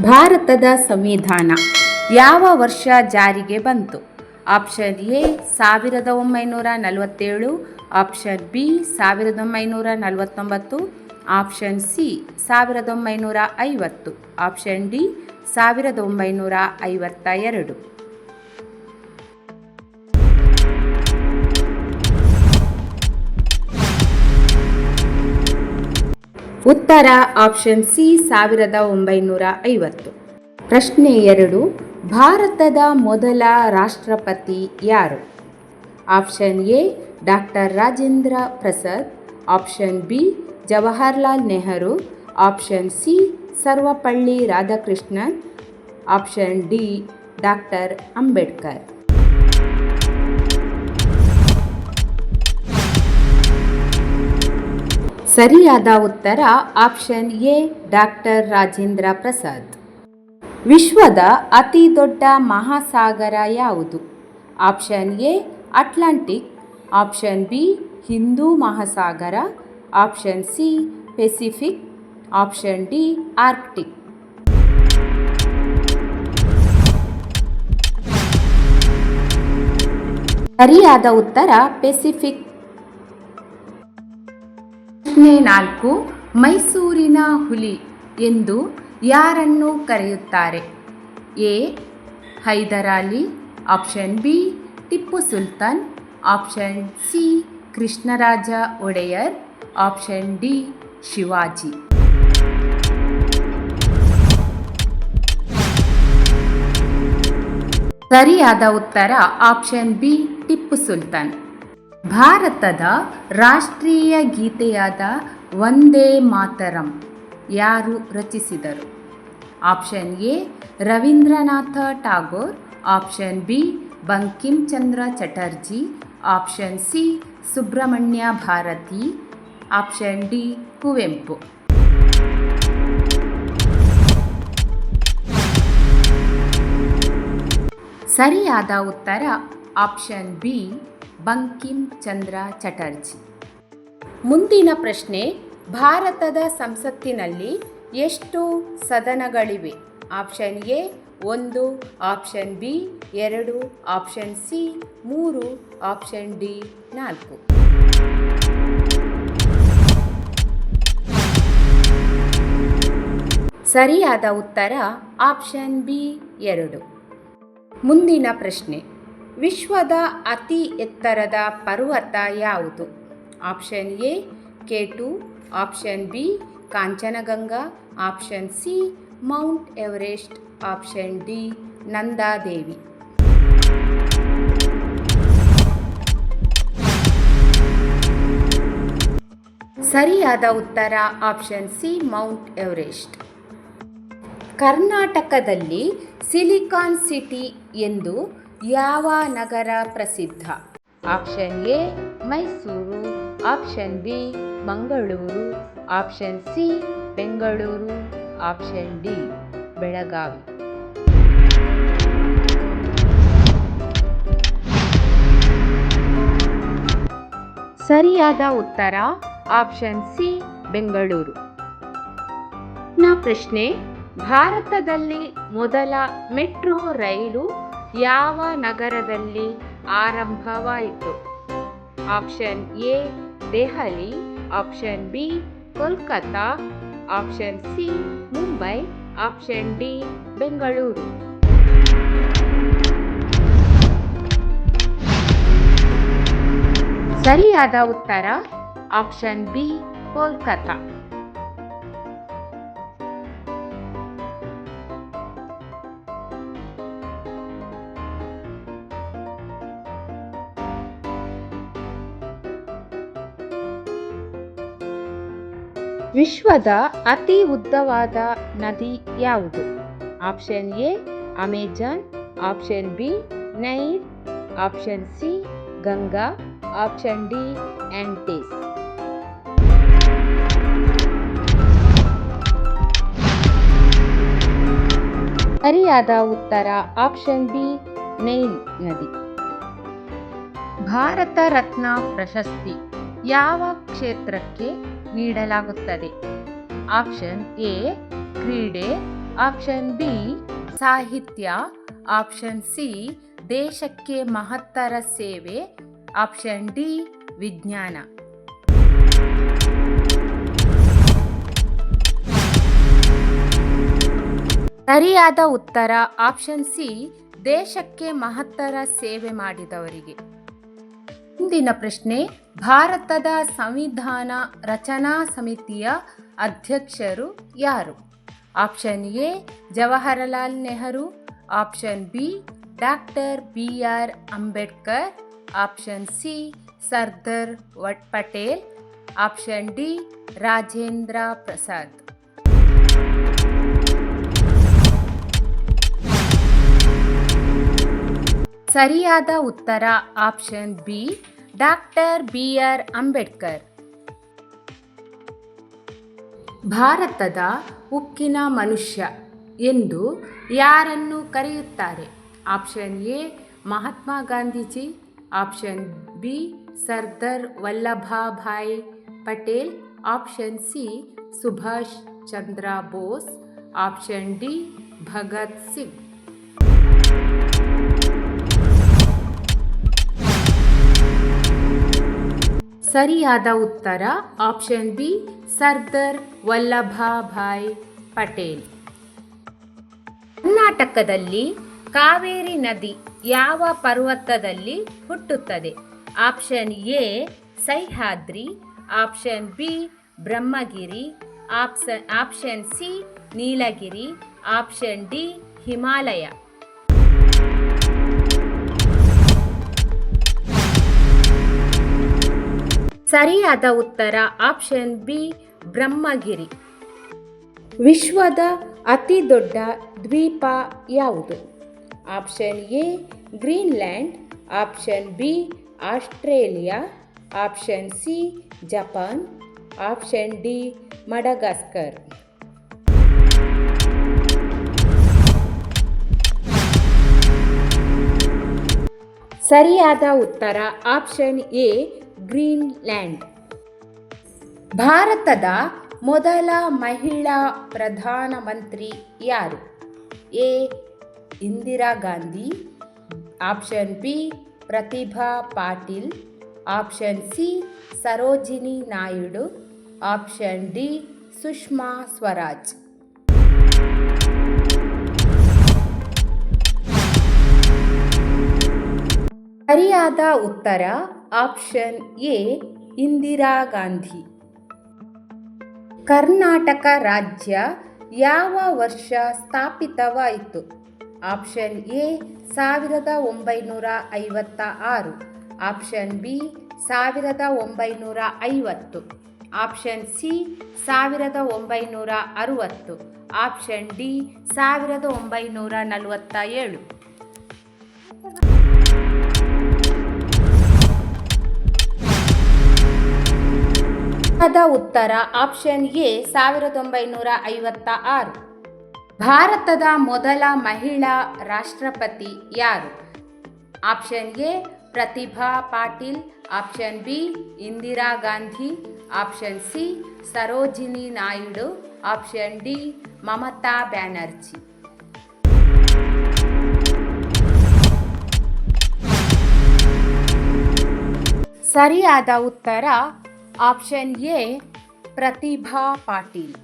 ಭಾರತದ ಸಂವಿಧಾನ ಯಾವ ವರ್ಷ ಜಾರಿಗೆ ಬಂತು? Option A 1947, option B 1949, option C 1950, option D 1952. ಉತ್ತರ ಆಪ್ಷನ್ ಸಿ 1950. ಪ್ರಶ್ನೆ 2. ಭಾರತದ ಮೊದಲ ರಾಷ್ಟ್ರಪತಿ ಯಾರು? Option A doctor Rajendra Prasad, option B Jawaharlal Nehru, option C Sarvepalli Radhakrishnan, option D doctor Ambedkar. ಸರಿಯಾದ ಉತ್ತರ option A doctor Rajendra Prasad. ವಿಶ್ವದ ಅತಿ ದೊಡ್ಡ ಮಹಾಸಾಗರ ಯಾವುದು? Option A Atlantic, option B Hindu Mahasagara, option C Pacific, option D Arctic. ಸರಿಯಾದ ಉತ್ತರ ಪೆಸಿಫಿಕ್. ಪ್ರಶ್ನೆ 4. ಮೈಸೂರಿನ ಹುಲಿ ಎಂದು ಯಾರನ್ನು ಕರೆಯುತ್ತಾರೆ? A Hyder Ali, option B Tipu Sultan, option C Krishnaraja Wodeyar, option D Shivaji. ಸರಿಯಾದ ಉತ್ತರ ಆಪ್ಷನ್ ಬಿ ಟಿಪ್ಪು ಸುಲ್ತಾನ್. ಭಾರತದ ರಾಷ್ಟ್ರೀಯ ಗೀತೆಯಾದ ವಂದೇ ಮಾತರಂ ಯಾರು ರಚಿಸಿದರು? Option A Rabindranath Tagore, option B Bankim Chandra Chatterjee, option C Subramania Bharati, option D Kuvempu. ಸರಿಯಾದ ಉತ್ತರ ಆಪ್ಷನ್ ಬಿ ಬಂಕಿಮ್ ಚಂದ್ರ ಚಟರ್ಜಿ. ಮುಂದಿನ ಪ್ರಶ್ನೆ. ಭಾರತದ ಸಂಸತ್ತಿನಲ್ಲಿ ಎಷ್ಟು ಸದನಗಳಿವೆ? Option A 1, option B 2, option C 3, option D 4. ಸರಿಯಾದ ಉತ್ತರ ಆಪ್ಷನ್ ಬಿ 2. ಮುಂದಿನ ಪ್ರಶ್ನೆ. ವಿಶ್ವದ ಅತಿ ಎತ್ತರದ ಪರ್ವತ ಯಾವುದು? Option A K2, option B Kanchenjunga, option C Mount Everest, option D Nanda Devi. ಸರಿಯಾದ ಉತ್ತರ ಆಪ್ಷನ್ ಸಿ ಮೌಂಟ್ ಎವರೆಸ್ಟ್. ಕರ್ನಾಟಕದಲ್ಲಿ ಸಿಲಿಕಾನ್ ಸಿಟಿ ಎಂದು ಯಾವ ನಗರ ಪ್ರಸಿದ್ಧ? Option A Mysuru, option B Mangaluru, option C Bengaluru, option D Belagavi. ಸರಿಯಾದ ಉತ್ತರ ಆಪ್ಷನ್ ಸಿ ಬೆಂಗಳೂರು. ಪ್ರಶ್ನೆ. ಭಾರತದಲ್ಲಿ ಮೊದಲ ಮೆಟ್ರೋ ರೈಲು ಯಾವ ನಗರದಲ್ಲಿ ಆರಂಭವಾಯಿತು? Option A Delhi, option B Kolkata, option C Mumbai, option D Bengaluru. ಸರಿಯಾದ ಉತ್ತರ ಆಪ್ಷನ್ ಬಿ ಕೋಲ್ಕತ್ತಾ. ವಿಶ್ವದ ಅತಿ ಉದ್ದವಾದ ನದಿ ಯಾವುದು? Option A Amazon, option B Nile, option C Ganga, option D aunties. ಸರಿಯಾದ ಉತ್ತರ ಆಪ್ಷನ್ ಬಿ ನೈಲ್ ನದಿ. ಭಾರತ ರತ್ನ ಪ್ರಶಸ್ತಿ ಯಾವ ಕ್ಷೇತ್ರಕ್ಕೆ ನೀಡಲಾಗುತ್ತದೆ? ಆಪ್ಷನ್ ಎ ಕ್ರೀಡೆ, ಆಪ್ಷನ್ ಬಿ ಸಾಹಿತ್ಯ, ಆಪ್ಷನ್ ಸಿ ದೇಶಕ್ಕೆ ಮಹತ್ತರ ಸೇವೆ, ಆಪ್ಷನ್ ಡಿ ವಿಜ್ಞಾನ. ಸರಿಯಾದ ಉತ್ತರ ಆಪ್ಷನ್ ಸಿ ದೇಶಕ್ಕೆ ಮಹತ್ತರ ಸೇವೆ ಮಾಡಿದವರಿಗೆ. ಮುಂದಿನ ಪ್ರಶ್ನೆ, ಭಾರತದ ಸಂವಿಧಾನ ರಚನಾ ಸಮಿತಿಯ ಅಧ್ಯಕ್ಷರು ಯಾರು? Option A Jawaharlal Nehru, option B doctor BR Ambedkar, option C Sardar Patel, option D Rajendra Prasad. ಸರಿಯಾದ ಉತ್ತರ option B doctor BR Ambedkar. ಭಾರತದ ಉಕ್ಕಿನ ಮನುಷ್ಯ ಎಂದು ಯಾರನ್ನು ಕರೆಯುತ್ತಾರೆ? Option A Mahatma Gandhiji, option B Sardar Vallabhbhai Patel, option C Subhash Chandra Bose, option D Bhagat Singh. ಸರಿಯಾದ ಉತ್ತರ ಆಪ್ಷನ್ ಬಿ ಸರ್ದಾರ್ ವಲ್ಲಭಭಾಯಿ ಪಟೇಲ್. ಕರ್ನಾಟಕದಲ್ಲಿ ಕಾವೇರಿ ನದಿ ಯಾವ ಪರ್ವತದಲ್ಲಿ ಹುಟ್ಟುತ್ತದೆ? Option A Sahyadri, option B Brahmagiri, option C Nilgiri, option D Himalaya. ಸರಿಯಾದ ಉತ್ತರ ಆಪ್ಷನ್ ಬಿ ಬ್ರಹ್ಮಗಿರಿ. ವಿಶ್ವದ ಅತಿ ದೊಡ್ಡ ದ್ವೀಪ ಯಾವುದು? Option A Greenland, option B Australia, option C Japan, option D Madagascar. ಸರಿಯಾದ ಉತ್ತರ ಆಪ್ಷನ್ ಎ ಗ್ರೀನ್ಲ್ಯಾಂಡ್. ಭಾರತದ ಮೊದಲ ಮಹಿಳಾ ಪ್ರಧಾನಮಂತ್ರಿ ಯಾರು? A Indira Gandhi, option B Pratibha Patil, option C Sarojini Naidu, option D Sushma Swaraj. ಸರಿಯಾದ ಉತ್ತರ ಆಪ್ಷನ್ ಎ ಇಂದಿರಾ ಗಾಂಧಿ. ಕರ್ನಾಟಕ ರಾಜ್ಯ ಯಾವ ವರ್ಷ ಸ್ಥಾಪಿತವಾಯಿತು? Option A 1956, option B 1950, option C 1960, option D 1947. ಉತ್ತರ ಆಪ್ಷನ್ ಎ 1956. ಭಾರತದ ಮೊದಲ ಮಹಿಳಾ ರಾಷ್ಟ್ರಪತಿ ಯಾರು? Option A Pratibha Patil, option B Indira Gandhi, option C Sarojini Naidu, option D Mamata Banerjee. ಸರಿಯಾದ ಉತ್ತರ ಆಪ್ಷನ್ ಎ ಪ್ರತಿಭಾ ಪಾಟೀಲ್.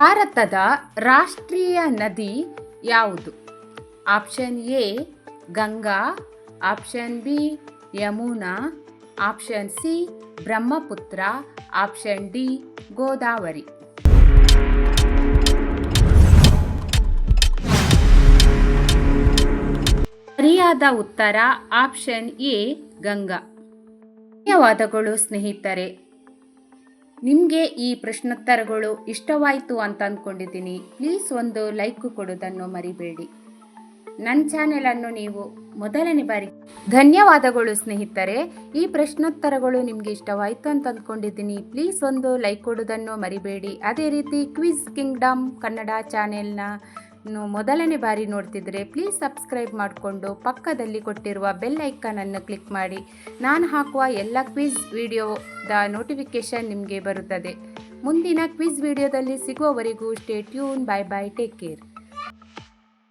ಭಾರತದ ರಾಷ್ಟ್ರೀಯ ನದಿ ಯಾವುದು? Option A Ganga, option B Yamuna, option C Brahmaputra, option D Godavari. ಸರಿಯಾದ ಉತ್ತರ ಆಪ್ಷನ್ ಎ ಗಂಗಾ. ಧನ್ಯವಾದಗಳು ಸ್ನೇಹಿತರೆ. ನಿಮಗೆ ಈ ಪ್ರಶ್ನೋತ್ತರಗಳು ಇಷ್ಟವಾಯಿತು ಅಂತ ಅಂದ್ಕೊಂಡಿದ್ದೀನಿ. ಪ್ಲೀಸ್ ಒಂದು ಲೈಕ್ ಕೊಡೋದನ್ನು ಮರಿಬೇಡಿ. ನನ್ನ ಚಾನೆಲನ್ನು ನೀವು ಮೊದಲನೇ ಬಾರಿ ಧನ್ಯವಾದಗಳು ಸ್ನೇಹಿತರೆ. ಈ ಪ್ರಶ್ನೋತ್ತರಗಳು ನಿಮಗೆ ಇಷ್ಟವಾಯಿತು ಅಂತ ಅಂದ್ಕೊಂಡಿದ್ದೀನಿ. ಪ್ಲೀಸ್ ಒಂದು ಲೈಕ್ ಕೊಡೋದನ್ನು ಮರಿಬೇಡಿ. ಅದೇ ರೀತಿ ಕ್ವಿಜ್ ಕಿಂಗ್ಡಮ್ ಕನ್ನಡ ಚಾನೆಲ್ನ ಮೊದಲನೇ ಬಾರಿ ನೋಡ್ತಿದ್ರೆ ಪ್ಲೀಸ್ ಸಬ್ಸ್ಕ್ರೈಬ್ ಮಾಡಿಕೊಂಡು ಪಕ್ಕದಲ್ಲಿ ಕೊಟ್ಟಿರುವ ಬೆಲ್ ಐಕಾನನ್ನು ಕ್ಲಿಕ್ ಮಾಡಿ. ನಾನು ಹಾಕುವ ಎಲ್ಲ ಕ್ವಿಜ್ ವಿಡಿಯೋದ ನೋಟಿಫಿಕೇಷನ್ ನಿಮಗೆ ಬರುತ್ತದೆ. ಮುಂದಿನ ಕ್ವಿಜ್ ವಿಡಿಯೋದಲ್ಲಿ ಸಿಗುವವರೆಗೂ stay tune. Bye bye, take care.